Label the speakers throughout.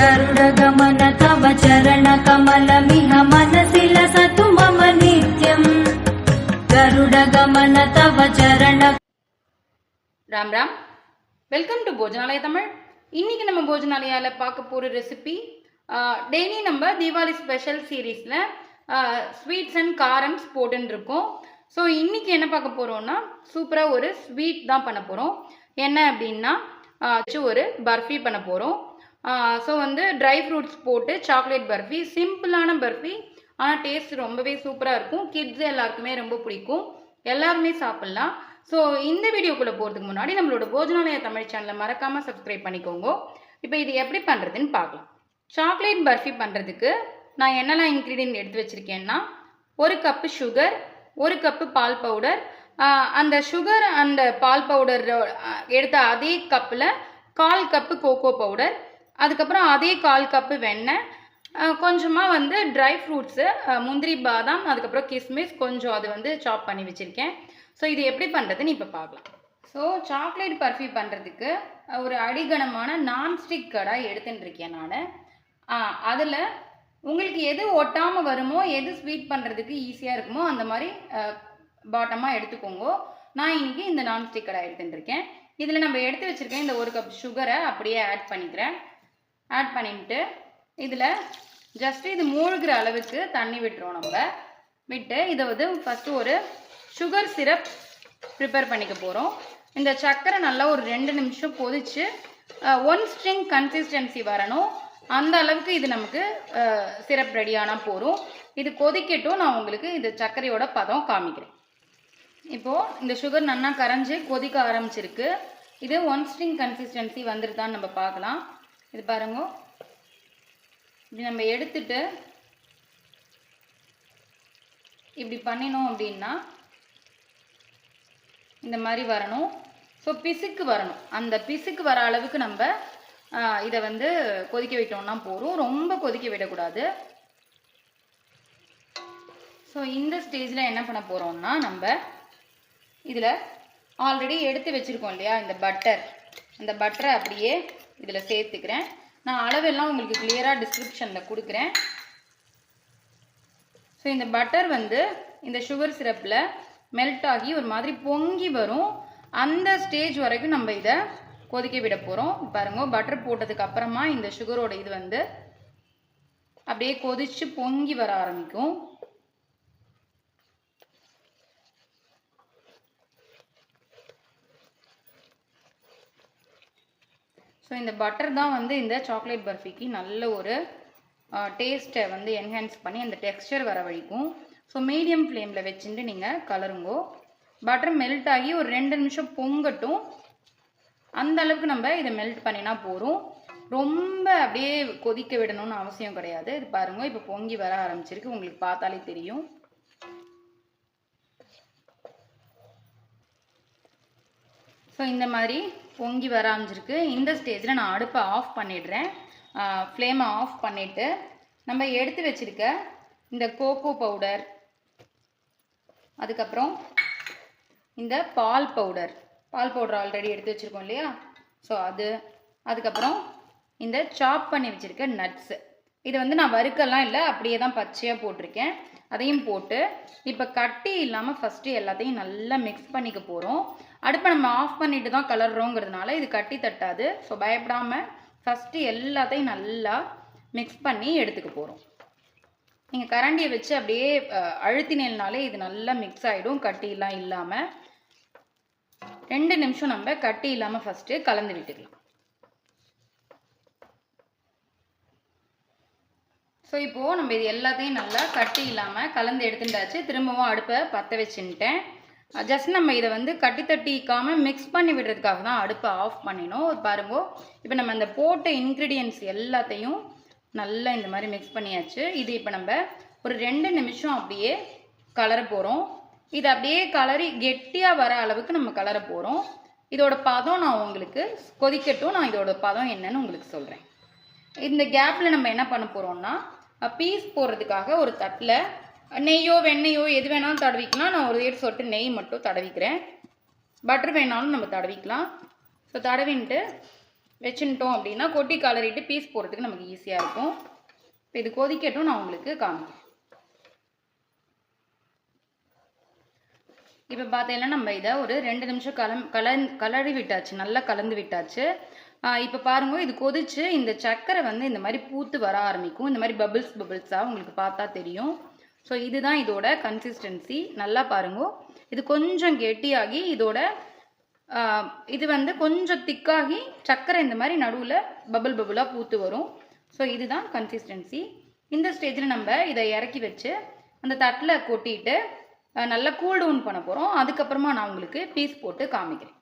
Speaker 1: गरुडगमन तव चरणकमलमिह मनसि लसतु मम नित्यम् गरुडगमन तव चरण
Speaker 2: राम राम वेलकम टू भोजनालय तमिழ் இன்னைக்கு நம்ம போஜனாலயால பார்க்க போற ரெசிபி டெய்லி நம்ம தீபாவளி ஸ்பெஷல் சீரீஸ்ல ஸ்வீட்ஸ் அண்ட் காரம்ஸ் போட்டுன்னு இருக்கோம். ஸோ இன்னைக்கு என்ன பார்க்க போறோம்னா சூப்பரா ஒரு ஸ்வீட் தான் பண்ண போறோம். என்ன அப்படின்னா ஒரு பர்ஃபி பண்ண போறோம். ஸோ வந்து ட்ரை ஃப்ரூட்ஸ் போட்டு சாக்லேட் பர்ஃபி, சிம்பிளான பர்ஃபி, ஆனால் டேஸ்ட் ரொம்பவே சூப்பராக இருக்கும். கிட்ஸ் எல்லாருக்குமே ரொம்ப பிடிக்கும், எல்லாருமே சாப்பிட்லாம். ஸோ இந்த வீடியோக்குள்ளே போகிறதுக்கு முன்னாடி நம்மளோட போஜனாலய தமிழ் சேனலை மறக்காமல் சப்ஸ்கிரைப் பண்ணிக்கோங்க. இப்போ இது எப்படி பண்ணுறதுன்னு பார்க்கலாம். சாக்லேட் பர்ஃபி பண்ணுறதுக்கு நான் என்னெல்லாம் இன்க்ரீடியன்ட் எடுத்து வச்சுருக்கேன்னா, 1 கப்பு சுகர், 1 கப்பு பால் பவுடர். அந்த சுகர் அந்த பால் பவுடர் எடுத்த அதே கப்பில் 1/4 கப்பு கோகோ பவுடர், அதுக்கப்புறம் அதே 1/4 கப்பு வெண்ணெய், கொஞ்சமாக வந்து ட்ரை ஃப்ரூட்ஸு, முந்திரி, பாதாம், அதுக்கப்புறம் கிஸ்மிஸ் கொஞ்சம் அது வந்து சாப் பண்ணி வச்சுருக்கேன். ஸோ இது எப்படி பண்ணுறதுன்னு இப்போ பார்க்கலாம். ஸோ சாக்லேட் பர்ஃபி பண்ணுறதுக்கு ஒரு அடிகனமான நான்ஸ்டிக் கடாய் எடுத்துகிட்டு இருக்கேன் நான். அதில் உங்களுக்கு எது ஒட்டாமல் வருமோ, எது ஸ்வீட் பண்ணுறதுக்கு ஈஸியாக இருக்குமோ அந்த மாதிரி பாட்டமாக எடுத்துக்கோங்க. நான் இன்றைக்கி இந்த நான்ஸ்டிக் கடாய் எடுத்துகிட்டு இருக்கேன். இதில் நம்ம எடுத்து வச்சுருக்கேன் இந்த 1 கப் சுகரை அப்படியே ஆட் பண்ணிக்கிறேன். ஆட் பண்ணிட்டு இதில் ஜஸ்ட்டு இது மூழ்கிற அளவுக்கு தண்ணி விட்டுருவோம். நம்ம விட்டு இதை வந்து ஃபஸ்ட்டு ஒரு சுகர் சிரப் ப்ரிப்பேர் பண்ணிக்க போகிறோம். இந்த சர்க்கரை நல்லா ஒரு 2 நிமிஷம் கொதித்து 1 ஸ்ட்ரிங் கன்சிஸ்டன்சி வரணும். அந்த அளவுக்கு இது நமக்கு சிரப் ரெடியானால் போகிறோம். இது கொதிக்கட்டும், நான் உங்களுக்கு இந்த சர்க்கரையோட பதம் காமிக்கிறேன். இப்போது இந்த சுகர் நல்லா கரைஞ்சி கொதிக்க ஆரம்பிச்சிருக்கு. இது 1 ஸ்ட்ரிங் கன்சிஸ்டன்சி வந்துருதான்னு நம்ம பார்க்கலாம். இது பாருங்க, இப்படி நம்ம எடுத்துட்டு இப்படி பண்ணினோம் அப்படின்னா இந்த மாதிரி வரணும். ஸோ பிசுக்கு வரணும். அந்த பிசுக்கு வர அளவுக்கு நம்ம இதை வந்து கொதிக்க விட்டோம்னா போதும், ரொம்ப கொதிக்க விடக்கூடாது. ஸோ இந்த ஸ்டேஜில் என்ன பண்ண போகிறோம்னா, நம்ம இதில் ஆல்ரெடி எடுத்து வச்சுருக்கோம் இல்லையா இந்த பட்டர், அந்த பட்டரை அப்படியே இதில் சேர்த்துக்கிறேன். நான் அளவெல்லாம் உங்களுக்கு கிளியராக டிஸ்கிரிப்ஷனில் கொடுக்குறேன். ஸோ இந்த பட்டர் வந்து இந்த சுகர் சிரப்பில் மெல்ட் ஆகி ஒரு மாதிரி பொங்கி வரும். அந்த ஸ்டேஜ் வரைக்கும் நம்ம இதை கொதிக்க விட போகிறோம். பாருங்க, பட்டர் போட்டதுக்கு அப்புறமா இந்த சுகரோட இது வந்து அப்படியே கொதிச்சு பொங்கி வர ஆரம்பிக்கும். ஸோ இந்த பட்டர் தான் வந்து இந்த சாக்லேட் பர்ஃபிக்கு நல்ல ஒரு டேஸ்ட்டை வந்து என்ஹான்ஸ் பண்ணி அந்த டெக்ஸ்சர் வர வரைக்கும். ஸோ மீடியம் ஃப்ளேமில் வச்சுட்டு நீங்கள் கலருங்கோ. பட்டர் மெல்ட் ஆகி ஒரு 2 நிமிஷம் பொங்கட்டும். அந்த அளவுக்கு நம்ம இதை மெல்ட் பண்ணினா போதும். ரொம்ப அப்படியே கொதிக்க விடணும்னு அவசியம் கிடையாது. இது பாருங்க, இப்போ பொங்கி வர ஆரம்பிச்சிருக்கு, உங்களுக்கு பார்த்தாலே தெரியும். ஸோ இந்த மாதிரி பொங்கி வர ஆரம்பிச்சிருக்கு. இந்த ஸ்டேஜில் நான் அடுப்பை ஆஃப் பண்ணிடுறேன். ஃப்ளேமை ஆஃப் பண்ணிவிட்டு நம்ம எடுத்து வச்சுருக்க இந்த கோகோ பவுடர், அதுக்கப்புறம் இந்த பால் பவுடர் ஆல்ரெடி எடுத்து வச்சுருக்கோம் இல்லையா, ஸோ அதுக்கப்புறம் இந்த சாப் பண்ணி வச்சுருக்க நட்ஸு, இதை வந்து நான் வறுக்கெல்லாம் இல்லை, அப்படியே தான் பச்சையாக போட்டிருக்கேன். அதையும் போட்டு இப்போ கட்டி இல்லாமல் ஃபஸ்ட்டு எல்லாத்தையும் நல்லா மிக்ஸ் பண்ணிக்க போகிறோம். அடுப்பை நம்ம ஆஃப் பண்ணிட்டு தான் கலர்றோங்கிறதுனால இது கட்டி தட்டாது. ஸோ பயப்படாமல் ஃபஸ்ட்டு எல்லாத்தையும் நல்லா மிக்ஸ் பண்ணி எடுத்துக்க போகிறோம். நீங்கள் கரண்டியை வச்சு அப்படியே அழுத்தினாலே இது நல்லா மிக்ஸ் ஆகிடும், கட்டியெல்லாம் இல்லாமல். 2 நிமிஷம் நம்ம கட்டி இல்லாமல் ஃபஸ்ட்டு கலந்து விட்டுக்கலாம். ஸோ இப்போது நம்ம இது எல்லாத்தையும் நல்லா கட்டி இல்லாமல் கலந்து எடுத்துட்டாச்சு. திரும்பவும் அடுப்பை பற்ற வச்சுட்டேன். ஜஸ்ட் நம்ம இதை வந்து கட்டி தட்டிக்காமல் மிக்ஸ் பண்ணி விடுறதுக்காக தான் அடுப்பை ஆஃப் பண்ணினோம். பாருங்க, இப்போ நம்ம அந்த போட்ட இன்க்ரீடியன்ட்ஸ் எல்லாத்தையும் நல்லா இந்த மாதிரி மிக்ஸ் பண்ணியாச்சு. இது இப்போ நம்ம ஒரு 2 நிமிஷம் அப்படியே கலர போகிறோம். இது அப்படியே கலரி கெட்டியாக வர அளவுக்கு நம்ம கலர போகிறோம். இதோட பதம் நான் உங்களுக்கு கொதிக்கட்டும், நான் இதோட பதம் என்னன்னு உங்களுக்கு சொல்கிறேன். இந்த கேப்பில் நம்ம என்ன பண்ண போகிறோம்னா, பீஸ் போடுறதுக்காக ஒரு தட்டில் நெய்யோ வெண்ணெயோ எது வேணாலும் தடவிக்கலாம். நான் ஒரு 1 சொட்டு நெய் மட்டும் தடவிக்கிறேன். பட்டர் வேணாலும் நம்ம தடவிக்கலாம். ஸோ தடவின்ட்டு வச்சுட்டோம் அப்படின்னா கொட்டி கலரிட்டு பீஸ் போடுறதுக்கு நமக்கு ஈஸியாக இருக்கும். இப்போ இது கொதிக்கட்டும், நான் உங்களுக்கு காமிக்கிறேன். இப்போ பார்த்தீங்கன்னா நம்ம இதை ஒரு 2 நிமிஷம் கலரி விட்டாச்சு, நல்லா கலந்து விட்டாச்சு. இப்போ பாருங்க, இது கொதிச்சு இந்த சர்க்கரை வந்து இந்த மாதிரி பூத்து வர ஆரம்பிக்கும். இந்த மாதிரி பபிள்ஸாக உங்களுக்கு பார்த்தா தெரியும். ஸோ இதுதான் இதோட கன்சிஸ்டன்சி. நல்லா பாருங்க, இது கொஞ்சம் கெட்டியாகி இதோட இது வந்து கொஞ்சம் திக்காகி சர்க்கரை இந்த மாதிரி நடுவில் பபுளாக பூத்து வரும். ஸோ இதுதான் கன்சிஸ்டன்சி. இந்த ஸ்டேஜில் நம்ம இதை இறக்கி வச்சு அந்த தட்டில் கொட்டிட்டு நல்லா கூல் டவுன் பண்ண போகிறோம். அதுக்கப்புறமா நான் உங்களுக்கு பீஸ் போட்டு காமிக்கிறேன்.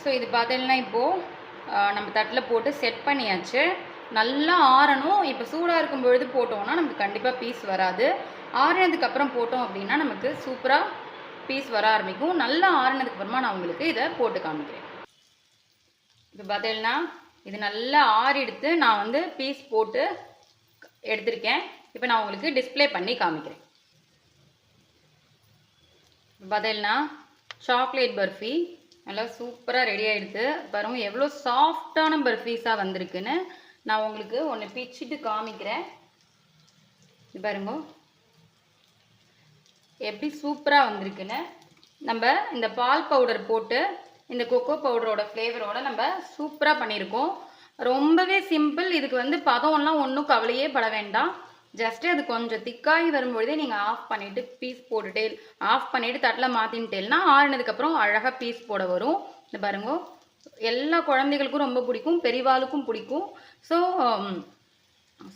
Speaker 2: ஸோ இது பார்த்தீங்கன்னா இப்போது நம்ம தட்டில் போட்டு செட் பண்ணியாச்சு. நல்லா ஆறணும். இப்போ சூடாக இருக்கும் பொழுது போட்டோம்னா நமக்கு கண்டிப்பாக பீஸ் வராது. ஆறினதுக்கப்புறம் போட்டோம் அப்படின்னா நமக்கு சூப்பராக பீஸ் வர ஆரம்பிக்கும். நல்லா ஆறினதுக்கப்புறமா நான் உங்களுக்கு இதை போட்டு காமிக்கிறேன். இப்போ பார்த்தீங்கன்னா இது நல்லா ஆறிடுத்து நான் வந்து பீஸ் போட்டு எடுத்திருக்கேன். இப்போ நான் உங்களுக்கு டிஸ்பிளே பண்ணி காமிக்கிறேன். இப்போ பார்த்தீங்கன்னா சாக்லேட் பர்ஃபி நல்லா சூப்பராக ரெடி ஆகிடுது. பாருங்க எவ்வளோ சாஃப்டான பர்ஃபீஸாக வந்திருக்குன்னு. நான் உங்களுக்கு ஒன்று பிச்சிட்டு காமிக்கிறேன். இது பாருங்க எப்படி சூப்பராக வந்திருக்குன்னு. நம்ம இந்த பால் பவுடர் போட்டு இந்த கொக்கோ பவுடரோட ஃப்ளேவரோட நம்ம சூப்பராக பண்ணியிருக்கோம். ரொம்பவே சிம்பிள். இதுக்கு வந்து பதம்லாம் ஒன்றும் கவலையே பட வேண்டாம். ஜஸ்ட்டு அது கொஞ்சம் திக்காகி வரும்பொழுதே நீங்கள் ஆஃப் பண்ணிவிட்டு பீஸ் போட்டுட்டே ஆஃப் பண்ணிவிட்டு தட்டில் மாற்றின்ட்டேன்னா ஆறினதுக்கப்புறம் அழகாக பீஸ் போட வரும். இந்த பாருங்க எல்லா குழந்தைகளுக்கும் ரொம்ப பிடிக்கும், பெரியவாளுக்கும் பிடிக்கும். ஸோ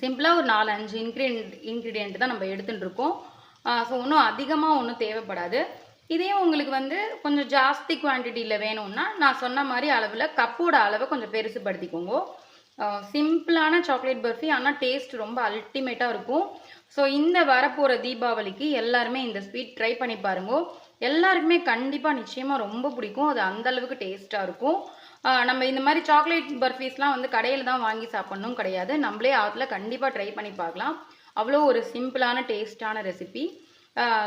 Speaker 2: சிம்பிளாக ஒரு 4-5 இன்க்ரீடியண்ட் தான் நம்ம எடுத்துகிட்டு இருக்கோம். ஸோ ஒன்றும் அதிகமாக ஒன்றும் தேவைப்படாது. இதே உங்களுக்கு வந்து கொஞ்சம் ஜாஸ்தி குவான்டிட்டியில் வேணும்னா நான் சொன்ன மாதிரி அளவில் கப்போட அளவை கொஞ்சம் பெருசுப்படுத்திக்கோங்க. சிம்பிளான சாக்லேட் பர்ஃபி, ஆனால் டேஸ்ட் ரொம்ப அல்டிமேட்டாக இருக்கும். ஸோ இந்த வரப்போகிற தீபாவளிக்கு எல்லாருமே இந்த ஸ்வீட் ட்ரை பண்ணி பாருங்க. எல்லாருக்குமே கண்டிப்பாக நிச்சயமாக ரொம்ப பிடிக்கும். அது அந்தளவுக்கு டேஸ்ட்டாக இருக்கும். நம்ம இந்த மாதிரி சாக்லேட் பர்ஃபீஸ்லாம் வந்து கடையில் தான் வாங்கி சாப்பிட்ணும் கிடையாது. நம்மளே அதில் கண்டிப்பாக ட்ரை பண்ணி பார்க்கலாம். அவ்வளோ ஒரு சிம்பிளான டேஸ்டான ரெசிபி.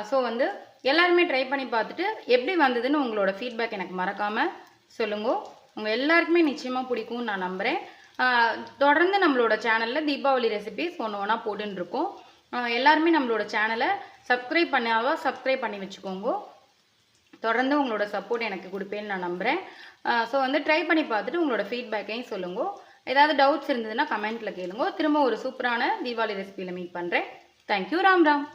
Speaker 2: ஸோ வந்து எல்லாருமே ட்ரை பண்ணி பார்த்துட்டு எப்படி வந்ததுன்னு உங்களோட ஃபீட்பேக் எனக்கு மறக்காமல் சொல்லுங்க. உங்கள் எல்லாருக்குமே நிச்சயமாக பிடிக்கும்னு நான் நம்புகிறேன். தொடர்ந்து நம்மளோட சேனலில் தீபாவளி ரெசிபிஸ் ஒன்று போட்டுருக்கோம். எல்லாருமே நம்மளோட சேனலை சப்ஸ்கிரைப் பண்ணி வச்சுக்கோங்க. தொடர்ந்து உங்களோட சப்போர்ட் எனக்கு கொடுப்பேன்னு நான் நம்புகிறேன். ஸோ வந்து ட்ரை பண்ணி பார்த்துட்டு உங்களோட ஃபீட்பேக்கையும் சொல்லுங்க. ஏதாவது டவுட்ஸ் இருந்ததுன்னா கமெண்ட்டில் கேளுங்க. திரும்ப ஒரு சூப்பரான தீபாவளி ரெசிபியில் மீட் பண்ணுறேன். தேங்க்யூ. ராம் ராம்.